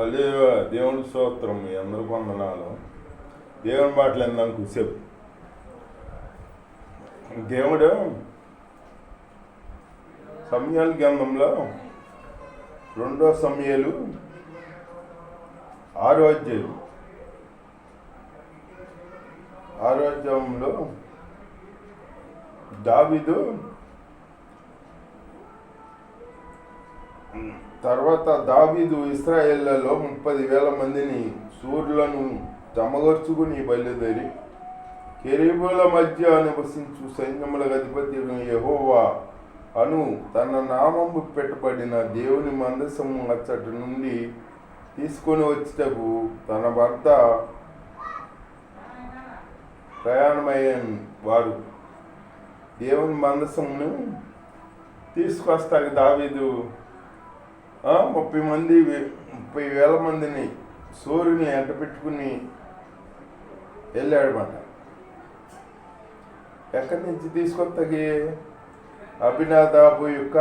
అదే దేవుని స్తోత్రం, మీ అందరూ వందనాలు. దేవుని మాటలు ఎందాం కూసేపు. దేవుడు సమయాల గ్రంథంలో 2 సమయాలు 6వ అధ్యాయంలో దావీదు తర్వాత ఇశ్రాయేళ్లలో 30,000 మందిని సూర్యులను జమగర్చుకుని బయలుదేరి కెరూబుల మధ్య నివసించు సైన్యముల అధిపతి యెహోవా అను తన నామము పెట్టబడిన దేవుని మందసము అచ్చటి నుండి తీసుకొని వచ్చేటకు తన భర్త ప్రయాణమయ్యాన వారు దేవుని మందసమును తీసుకొస్తాక దావీదు 30,000 మందిని సూర్యుని ఎంట పెట్టుకుని వెళ్ళాడనమాట. ఎక్కడి నుంచి తీసుకొస్తాకి అభినాదాబు యొక్క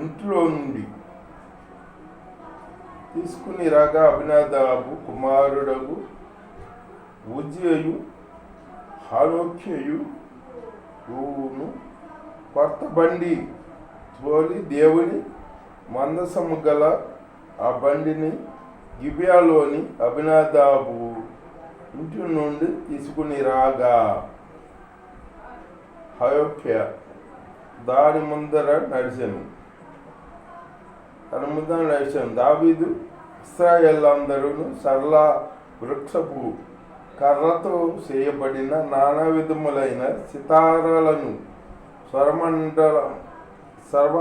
ఇంట్లో నుండి తీసుకుని రాగా అభినాదాబు కుమారుడగు ఉజ్జీయు హానోక్యయు కొత్త బండి తోలి దేవుని మందసము గల ఆ బండిని గిబియాలోని అభినాదాబు ఇంటి నుండి తీసుకుని రాగా హయోక్య దాని ముందర నడిచాను. దావీదు ఇశ్రాయేలందరూ సరళ వృక్షపు కర్రతో చేయబడిన నానా విధములైన సితారాలను సర్వ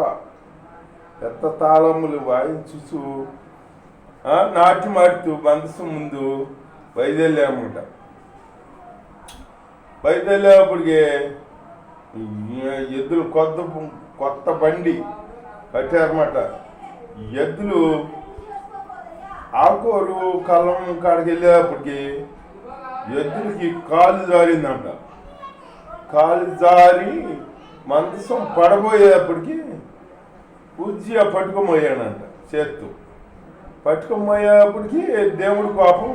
పెద్ద తాళములు వాయించుచు నాట్యమాడుతూ మందసం ముందు బయలుదేరామట. బయలుదేరేపటికి ఎద్దులు కొత్త బండి కట్టారన్నమాట. ఎద్దులు ఆకోరు కళ్ళం కాడికి వెళ్ళేటప్పటికి ఎద్దులకి కాలు జారిందంట. కాలు జారి మందసం పడబోయేటప్పటికి ఉజ్జియా పట్టుకోమోయాడంట. చేత్తు పట్టుకోమోయేప్పటికి దేవుడి కోపం,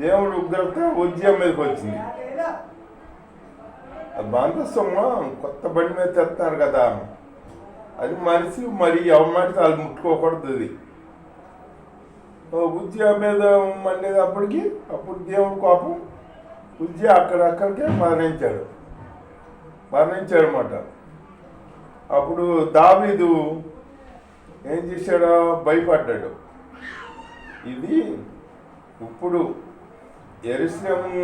దేవుడి ఉగ్రత ఉజ్జియా మీదకి వచ్చింది. మందసం కొత్త బండి మీద తెస్తారు కదా, అది మనిషి మరి ఎవరి వాళ్ళు ముట్టుకోకూడదు. అది ఉజ్జియా మీద మండేటప్పటికి అప్పుడు దేవుడి కోపం ఉజ్జియా అక్కడికే మరణించాడనమాట. అప్పుడు దావీదు ఏం చేశాడో భయపడ్డాడు. ఇది ఇప్పుడు యెరూషలేము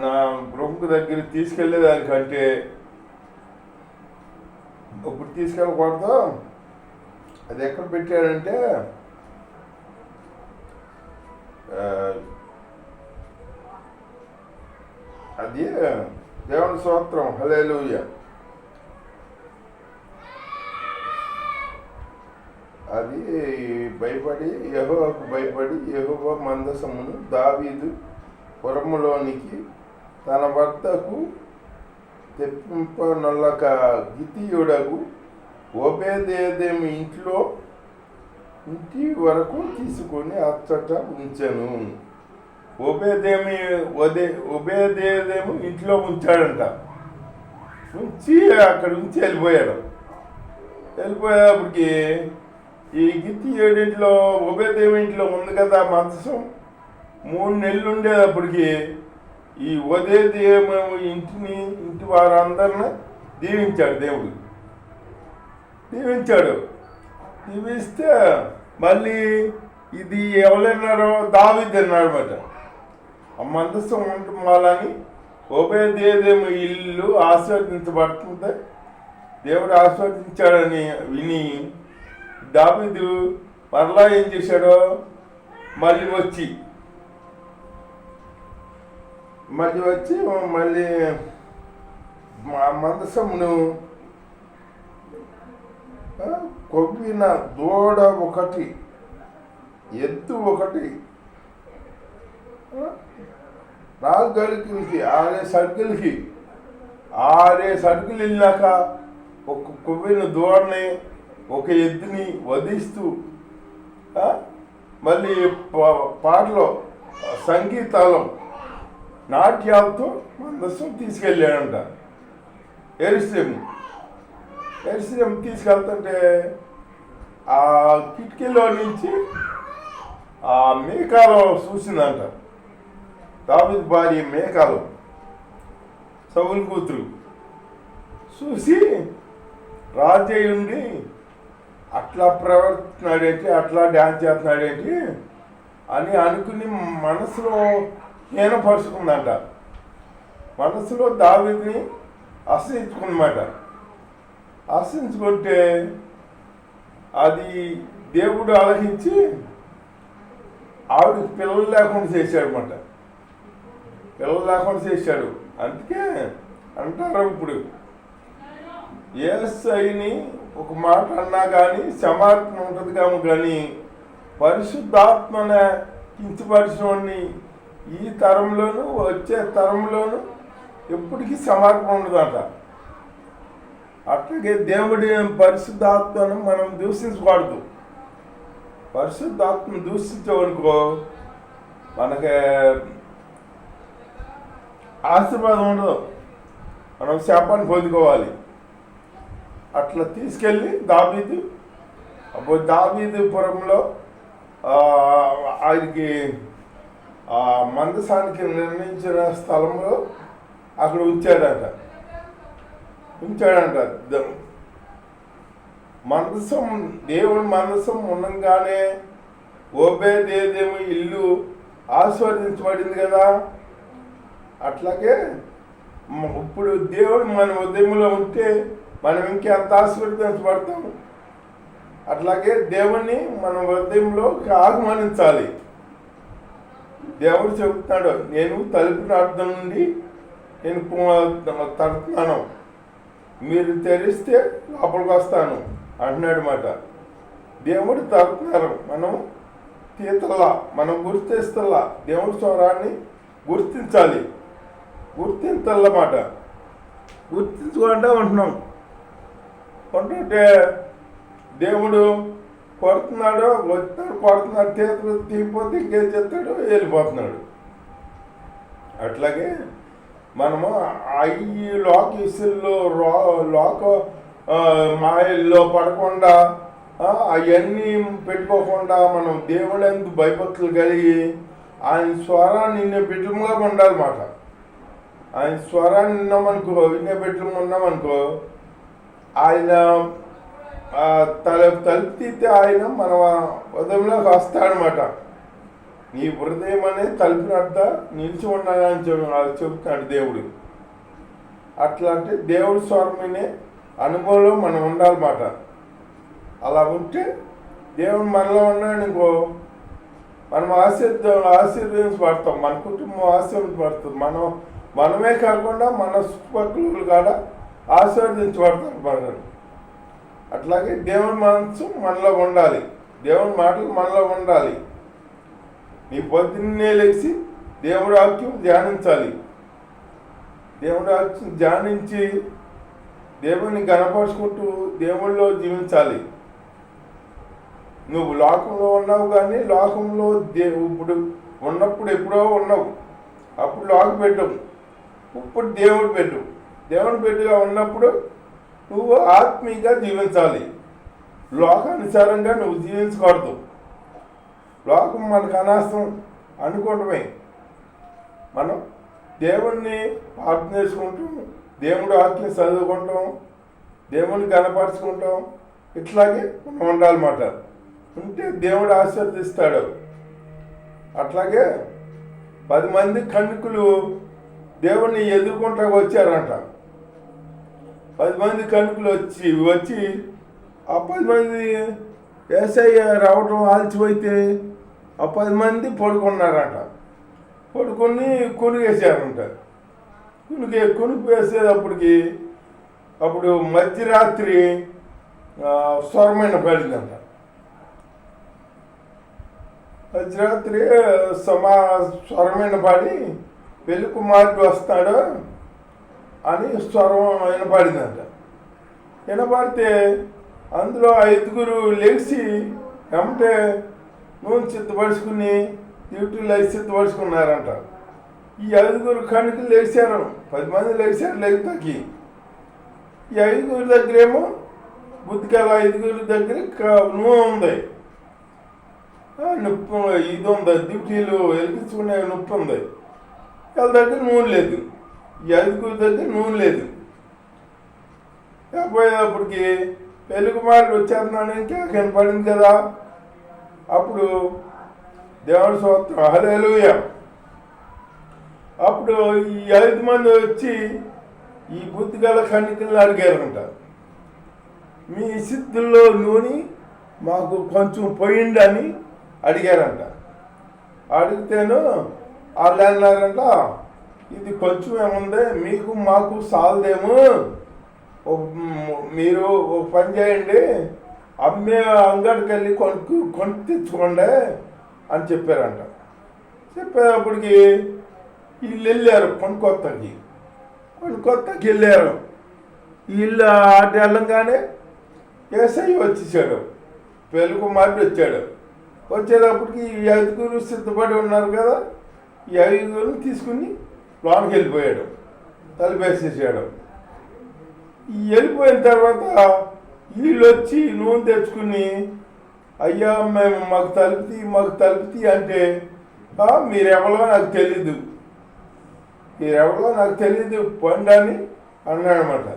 నా గృహకు దగ్గర తీసుకెళ్ళేదానికంటే ఇప్పుడు తీసుకెళ్ళకూడదు. అది ఎక్కడ పెట్టాడంటే అది దేవుని స్తోత్రం, హల్లెలూయా. అది యెహోవాకు భయపడి యెహోవా మందసమును దావీదు పురములోనికి తన భర్తకు తెప్పింపనొల్లక గితీయుడగు ఓబేదేదేము ఇంటి వరకు తీసుకొని అచ్చట ఉంచెను. ఓబేదేదేము ఇంట్లో ఉంచాడంట. ఉంచి అక్కడ ఉంచి వెళ్ళిపోయేప్పటికి ఈ గితీయుడింట్లో ఓబేదేము ఇంట్లో ఉంది కదా మందసం. 3 నెలలు ఉండేటప్పటికి ఈ ఓబేదేము ఇంటి వారందరిని దీవించాడు. దీవిస్తే మళ్ళీ ఇది ఎవరైనారో దావీదు అన్నాడు అనమాట. ఆ మందసం ఉండటం వాళ్ళని ఓబేదేము ఇల్లు ఆశీర్వదించబడుతుంటే దేవుడు ఆశీర్వదించాడని విని దావీదు మరలా ఏం చేశాడో మళ్ళీ వచ్చి మందసమును కొవ్విన దూడ ఒకటి, ఎద్దు ఒకటి, 4 అడుగులకి 6 అడుగులు వెళ్ళాక ఒక కొవ్విన దూడని ఒక ఎద్దుని వధిస్తూ మళ్ళీ పాటలో సంగీతాలు నాట్యాలతో మందసం తీసుకెళ్ళాడంట. ఎరుసలేం తీసుకెళ్తుంటే ఆ కిటికీలో నుంచి ఆ మేకాలు చూసిందంట. దావీదు భార్య మేకాలు, సౌలు కూతురు చూసి రాజయ్యుండి అట్లా ప్రవర్తిస్తున్నాడేంటి, అట్లా డ్యాన్స్ చేస్తున్నాడేంటి అని అనుకుని మనసులో హీనపరుచుకుందంట. మనసులో దావీదుని ఆశ్రయించుకున్నమాట. ఆశ్రయించుకుంటే అది దేవుడు ఆలోచించి ఆవిడకి పిల్లలు లేకుండా చేశాడనమాట. పిల్లలు లేకుండా చేశాడు. అందుకే అంటారు ఇప్పుడు యేసయ్యని ఒక మాట అన్నా కానీ క్షమాపణ ఉంటుంది కానీ పరిశుద్ధాత్మన కించపరిచినోడిని ఈ తరంలోనూ వచ్చే తరంలోనూ ఎప్పటికీ క్షమాపణ ఉండదంట. అట్లాగే దేవుడి పరిశుద్ధాత్మను మనం దూషించకూడదు. పరిశుద్ధాత్మను దూషించామనుకో మనకి ఆశీర్వాదం ఉండదు, మనం శాపాన్ని పొందుకోవాలి. అట్లా తీసుకెళ్ళి దావీదుపురంలో ఆయనకి మందసానికి నిర్ణయించిన స్థలంలో అక్కడ ఉంచాడంట. దేవుడి మందసం ఉండగానే ఓబేదేదేమో ఇల్లు ఆస్వాదించబడింది కదా. అట్లాగే ఇప్పుడు దేవుడు మన ఉదయంలో ఉంటే మనం ఇంకెంత ఆశీర్వదించబడతాం. అట్లాగే దేవుణ్ణి మన ఉదయంలో ఆహ్వానించాలి. దేవుడు చెబుతున్నాడు, నేను తలుపు అర్థం నుండి నేను తడుతున్నాను, మీరు తెరిస్తే లోపలికి వస్తాను అంటున్నాడు మాట. దేవుడు తడుతున్నారు, మనం తీతల్లా, మనం గుర్తిస్తల్లా. దేవుడి స్వరాన్ని గుర్తించాలి, గుర్తించాలన్నమాట. గుర్తించుకుంటా ఉంటున్నాం. ఉంటుంటే దేవుడు కొడుతున్నాడు, కొడుతున్నాడు, తీతలు తీపోతే ఇంకేం చేస్తాడు, వెళ్ళిపోతున్నాడు. అట్లాగే మనము ఈ లోక ఇసుల్లో లోక మాయల్లో పడకుండా అవన్నీ పెట్టుకోకుండా మనం దేవుడు భయభక్తులు కలిగి ఆయన స్వరాన్ని నిన్న బిడ్డలుగా ఉండాలన్నమాట. ఆయన స్వరాన్ని విన్నామనుకో, వినే బిడ్డలు ఉన్నామనుకో, ఆయన తలుపు తీస్తే ఆయన మన ఉదయంలోకి వస్తాడనమాట. నీ హృదయం అనేది తలుపునద్ద నిలిచి ఉండాలని చెబుతున్నాడు దేవుడు. అట్లా అంటే దేవుడి స్వరమనే అనుభవంలో మనం ఉండాలన్నమాట. అలా ఉంటే దేవుడు మనలో ఉన్నాడు ఇంకో మనం ఆశీర్వదించబడతాం, మన కుటుంబం ఆశీర్వదించబడుతుంది. మనమే కాకుండా మన చుట్టుపక్కల కూడా ఆశీర్వదించబడతారు మనం. అట్లాగే దేవుని మనసు మనలో ఉండాలి, దేవుని మాటలు మనలో ఉండాలి. నీ పొద్దున్నే లేచి దేవుడి వాక్యం ధ్యానించాలి. దేవుడి వాక్యం ధ్యానించి దేవుని గణపరుచుకుంటూ దేవుళ్ళలో జీవించాలి. నువ్వు లోకంలో ఉన్నావు కానీ లోకంలో ఇప్పుడు ఉన్నప్పుడు ఎప్పుడో ఉన్నావు, అప్పుడు లోక పెట్టవు. ఇప్పుడు దేవుడు పెట్టు. దేవుడు పెట్టుగా ఉన్నప్పుడు నువ్వు ఆత్మీయంగా జీవించాలి. లోకానుసారంగా నువ్వు జీవించకూడదు. లోకం మనకు అనవసరం అనుకోవటమే. మనం దేవుణ్ణి ప్రార్థన చేసుకుంటాం, దేవుడు వాక్యం చదువుకుంటాం, దేవుని కనపరుచుకుంటాం. ఇట్లాగే మనం ఉండాలన్నమాట. ఉంటే దేవుడు ఆశీర్వదిస్తాడు. అట్లాగే 10 మంది కన్యకులు దేవుణ్ణి ఎదుర్కొంటా వచ్చారంట. 10 మంది కన్యకులు వచ్చి ఆ 10 మంది యేసయ్య రావటం ఆలస్యమైతే ఆ 10 మంది పడుకున్నారంట. పడుకొని కొనుగేసారంట. కొనుగు వేసేటప్పటికి అప్పుడు మధ్యరాత్రి స్వరమైన పడిందంట. మధ్యరాత్రి స్వరమైన పాడి పెళ్లి కుమారుడు వస్తాడు అని స్వరం వినపడిందంట. వినపడితే అందులో 5గురు లేచి ఏమంటే నూనె సిద్ధపరుచుకుని డ్యూటీలో సిద్ధపరుచుకున్నారంట. ఈ 5గురు కణికలు లేచారు, 10 మంది లేచారు లేకపోతే. ఈ 5గురు దగ్గరేమో బుద్ధికాల 5గురు దగ్గర నూనె ఉంది, నొప్పి ఇది ఉంది, డ్యూటీలు వెలిగించుకునే నొప్పి ఉంది. వాళ్ళ దగ్గర నూనె లేదు, ఈ 5గురు దగ్గర నూనె లేదు. పోయేటప్పటికి పెళ్ళికుమారుడు వచ్చేస్తున్నాను ఇంకా కనపడింది కదా. అప్పుడు దేవుడి స్తోత్రం, హల్లెలూయా. అప్పుడు ఈ 5 మంది వచ్చి ఈ బుద్ధిగల కన్యకలను అడిగారంట, మీ సిద్ధుల్లో నూనె మాకు కొంచెం పోయిండి అని అడిగారంట. అడిగితేను వాళ్ళు అన్నారంట, ఇది కొంచెం ఏముంది, మీకు మాకు సాలదేమో, మీరు ఒక పని చేయండి, అమ్మే అంగడికి వెళ్ళి కొని తెచ్చుకోండి అని చెప్పారంట. చెప్పేటప్పటికి వీళ్ళు వెళ్ళారు కొనుక్కొత్తకి వెళ్ళారు. వీళ్ళు ఆట వెళ్ళంగానే ఏసై వచ్చేసాడు, పెళ్ళికుమారుడు వచ్చాడు. వచ్చేటప్పటికి ఈ 5గురు సిద్ధపడి ఉన్నారు కదా, ఈ 5గురిని తీసుకుని లోనికి వెళ్ళిపోయాడు, తలుపేసేసాడు. వెళ్ళిపోయిన తర్వాత వీళ్ళు వచ్చి నూనె తెచ్చుకుని, అయ్యా మేము మాకు తలుపుతీ అంటే, మీరెవరో నాకు తెలీదు పండు అని అన్నాడనమాట.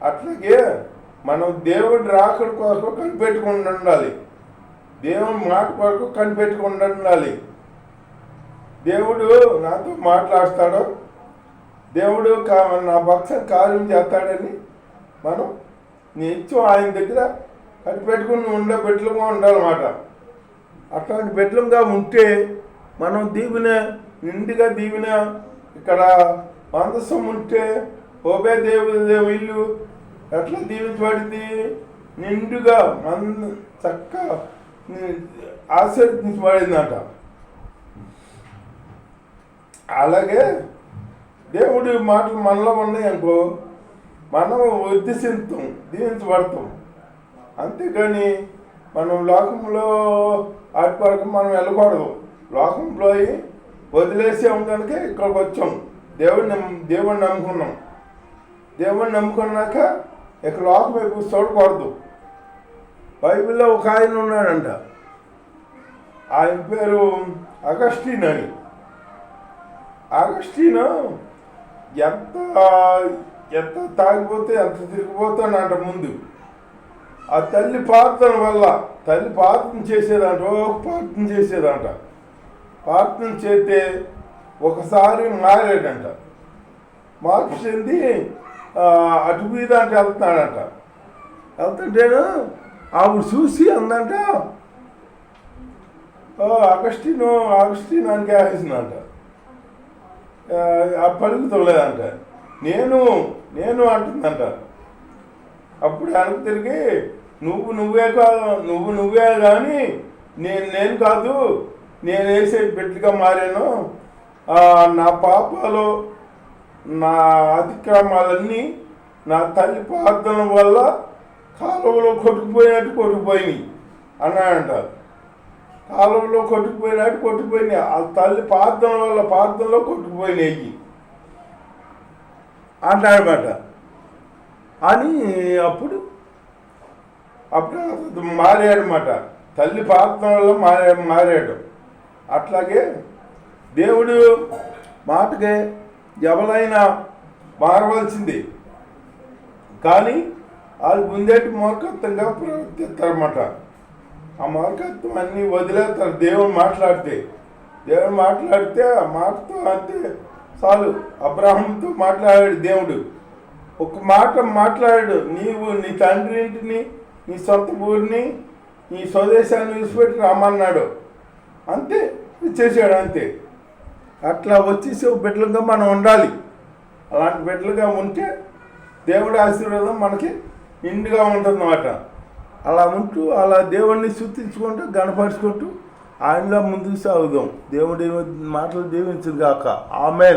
అట్లాగే మనం దేవుడి రాకడ కొరకు కనిపెట్టుకుండా ఉండాలి, దేవుని మాట కొరకు కనిపెట్టుకుండా ఉండాలి. దేవుడు నాతో మాట్లాడతాడో, దేవుడు నా పక్షం కార్యం చేస్తాడని మనం నిత్యం ఆయన దగ్గర కనిపెట్టుకుని ఉండే బిడ్డలుగా ఉండాలన్నమాట. అట్లాంటి బిడ్డలుగా ఉంటే మనం నిండుగా దీవెన ఇక్కడ మందసం ఉంటే ఓబే దేవుడు ఇల్లు ఎట్లా దీవించబడింది, నిండుగా చక్కగా ఆశీర్వదించబడిందట. అలాగే దేవుడి మాటలు మనలో ఉన్నాయి అనుకో, మనం ఉద్దేశిస్తాం, దీవించబడతాం. అంతేకాని మనం లోకంలో వాటి వరకు మనం వెళ్ళకూడదు. లోకంలో వదిలేసాం కనుక ఇక్కడికి వచ్చాం. దేవుడిని నమ్ముకున్నాం. దేవుడిని నమ్ముకున్నాక ఇక లోకం వైపు చూడకూడదు. బైబిల్లో ఒక ఆయన ఉన్నాడంట, ఆయన పేరు అగస్టిన్ అని. అగస్టిన్ ఎంత తాగిపోతే ఎంత తిరిగిపోతానంట. ముందు ఆ తల్లి ప్రార్థన చేసేదంట. ప్రార్థన చేస్తే ఒకసారి మారాడంట. మార్పు చెంది అటు మీద అంటే వెళ్తున్నాడంట. వెళ్తుంటేను ఆవిడ చూసి అందంట, అగస్టిన్ అని వేసిందంట. పలుకుతలేదంట, నేను అంటుందంట. అప్పుడు వెనక్కి తిరిగి నువ్వే కానీ నేను కాదు, నేను వేసే బిడ్డగా మారాను. నా పాపాలు, నా అతిక్రమాలన్నీ నా తల్లి ప్రార్థన వల్ల కాలువలో కొట్టుకుపోయినాయి అన్నాడంట. కాలువలో కొట్టుకుపోయినాయి, ఆ తల్లి ప్రార్థనలో కొట్టుకుపోయినాయి అంటాడనమాట. అని అప్పుడు మారాడనమాట. తల్లి ప్రార్థన వల్ల మారాడు. అట్లాగే దేవుడు మాటకే ఎవరైనా మారవలసింది, కానీ వాళ్ళు ముందేటి మూర్ఖత్వంగా ప్రవర్తిస్తారన్నమాట. ఆ మూర్ఖత్వం అన్నీ వదిలేస్తారు. దేవుడు మాట్లాడితే ఆ మాటతో అంతే చాలు. అబ్రాహంతో మాట్లాడాడు దేవుడు. ఒక మాట మాట్లాడాడు, నీవు నీ తండ్రి ఇంటిని, నీ సొంత ఊరిని, నీ స్వదేశాన్ని విడిచిపెట్టి రమ్మన్నాడు. అంతే చేశాడు, అంతే. అట్లా వచ్చేసే బిడ్డలుగా మనం ఉండాలి. అలాంటి బిడ్డలుగా ఉంటే దేవుడి ఆశీర్వాదం మనకి నిండుగా ఉంటుందన్నమాట. అలా ఉంటూ అలా దేవుడిని స్తుతించుకుంటూ గణపరుచుకుంటూ ఆయనలో ముందుకు సాగుదాం. దేవుడి మాటలు దీవించుగాక. ఆమేన్.